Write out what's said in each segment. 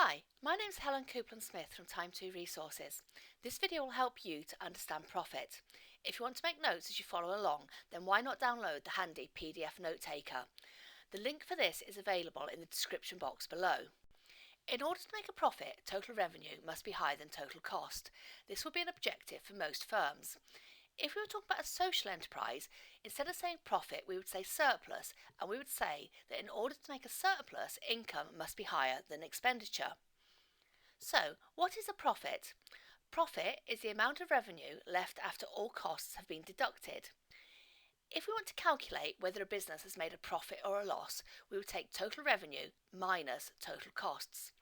Hi, my name's Helen Coupland-Smith from Time2 Resources. This video will help you to understand profit. If you want to make notes as you follow along, then why not download the handy PDF note taker? The link for this is available in the description box below. In order to make a profit, total revenue must be higher than total cost. This will be an objective for most firms. If we were talking about a social enterprise, instead of saying profit, we would say surplus, and we would say that in order to make a surplus, income must be higher than expenditure. So, what is a profit? Profit is the amount of revenue left after all costs have been deducted. If we want to calculate whether a business has made a profit or a loss, we would take total revenue minus total costs.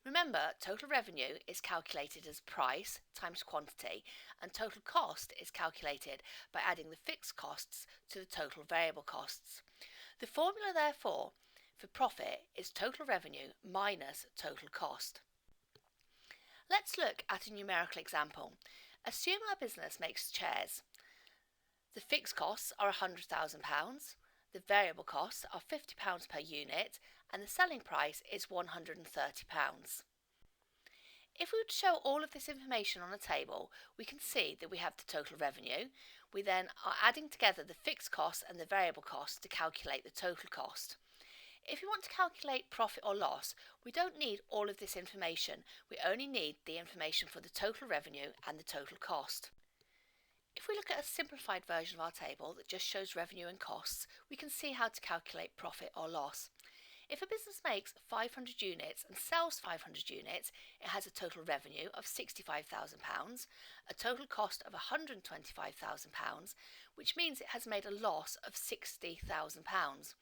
Remember, total revenue is calculated as price times quantity, and total cost is calculated by adding the fixed costs to the total variable costs. The formula, therefore, for profit is total revenue minus total cost. Let's look at a numerical example. Assume our business makes chairs. The fixed costs are £100,000, the variable costs are £50 per unit, and the selling price is £130. If we would show all of this information on a table, we can see that we have the total revenue. We then are adding together the fixed costs and the variable costs to calculate the total cost. If we want to calculate profit or loss, we don't need all of this information. We only need the information for the total revenue and the total cost. If we look at a simplified version of our table that just shows revenue and costs, we can see how to calculate profit or loss. If a business makes 500 units and sells 500 units, it has a total revenue of £65,000, a total cost of £125,000, which means it has made a loss of £60,000.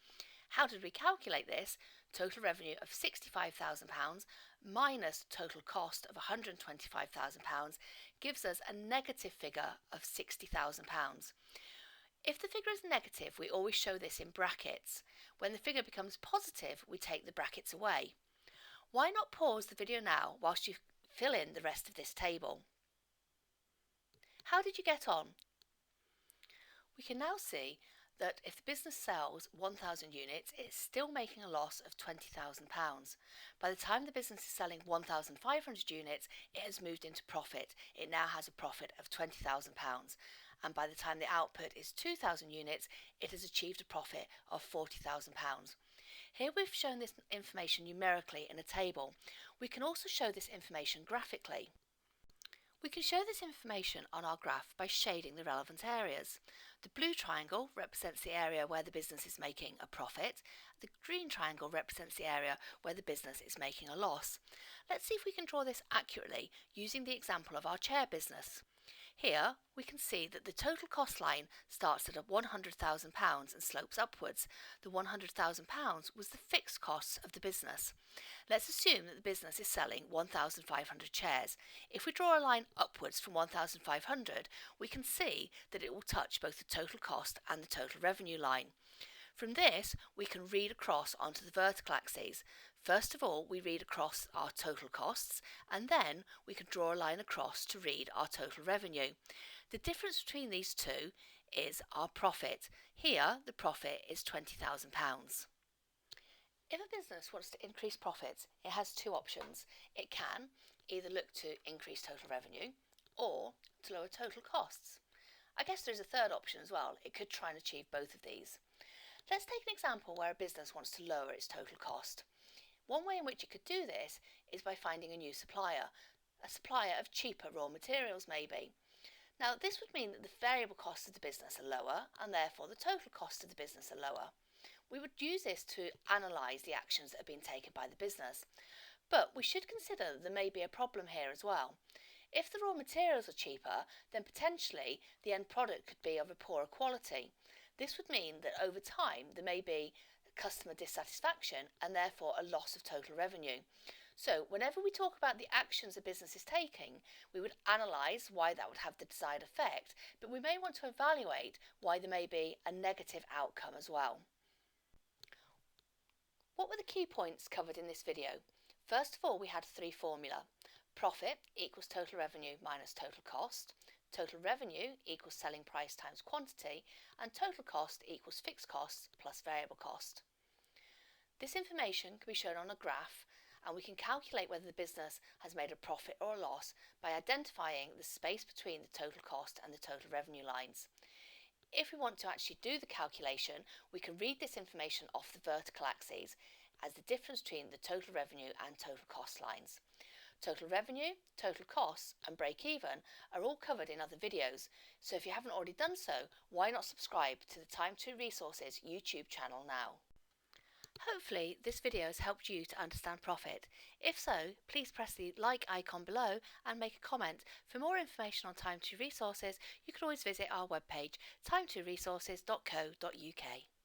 How did we calculate this? Total revenue of £65,000 minus total cost of £125,000 gives us a negative figure of £60,000. If the figure is negative, we always show this in brackets. When the figure becomes positive, we take the brackets away. Why not pause the video now whilst you fill in the rest of this table? How did you get on? We can now see that if the business sells 1,000 units, it's still making a loss of £20,000. By the time the business is selling 1,500 units, it has moved into profit. It now has a profit of £20,000. And by the time the output is 2,000 units, it has achieved a profit of £40,000. Here we've shown this information numerically in a table. We can also show this information graphically. We can show this information on our graph by shading the relevant areas. The blue triangle represents the area where the business is making a profit. The green triangle represents the area where the business is making a loss. Let's see if we can draw this accurately using the example of our chair business. Here we can see that the total cost line starts at £100,000 and slopes upwards. The £100,000 was the fixed costs of the business. Let's assume that the business is selling 1,500 chairs. If we draw a line upwards from 1,500, we can see that it will touch both the total cost and the total revenue line. From this, we can read across onto the vertical axes. First of all, we read across our total costs, and then we can draw a line across to read our total revenue. The difference between these two is our profit. Here, the profit is £20,000. If a business wants to increase profits, it has two options. It can either look to increase total revenue or to lower total costs. I guess there's a third option as well. It could try and achieve both of these. Let's take an example where a business wants to lower its total cost. One way in which it could do this is by finding a new supplier, a supplier of cheaper raw materials maybe. Now this would mean that the variable costs of the business are lower and therefore the total costs of the business are lower. We would use this to analyse the actions that have been taken by the business. But we should consider that there may be a problem here as well. If the raw materials are cheaper, then potentially the end product could be of a poorer quality. This would mean that over time there may be customer dissatisfaction and therefore a loss of total revenue. So whenever we talk about the actions a business is taking, we would analyse why that would have the desired effect, but we may want to evaluate why there may be a negative outcome as well. What were the key points covered in this video? First of all, we had three formula. Profit equals total revenue minus total cost. Total revenue equals selling price times quantity, and total cost equals fixed costs plus variable cost. This information can be shown on a graph, and we can calculate whether the business has made a profit or a loss by identifying the space between the total cost and the total revenue lines. If we want to actually do the calculation, we can read this information off the vertical axes as the difference between the total revenue and total cost lines. Total revenue, total costs and break even are all covered in other videos, so if you haven't already done so, why not subscribe to the Time to Resources YouTube channel now. Hopefully this video has helped you to understand profit. If so, please press the like icon below and make a comment. For more information on Time to Resources, you can always visit our webpage timetoresources.co.uk.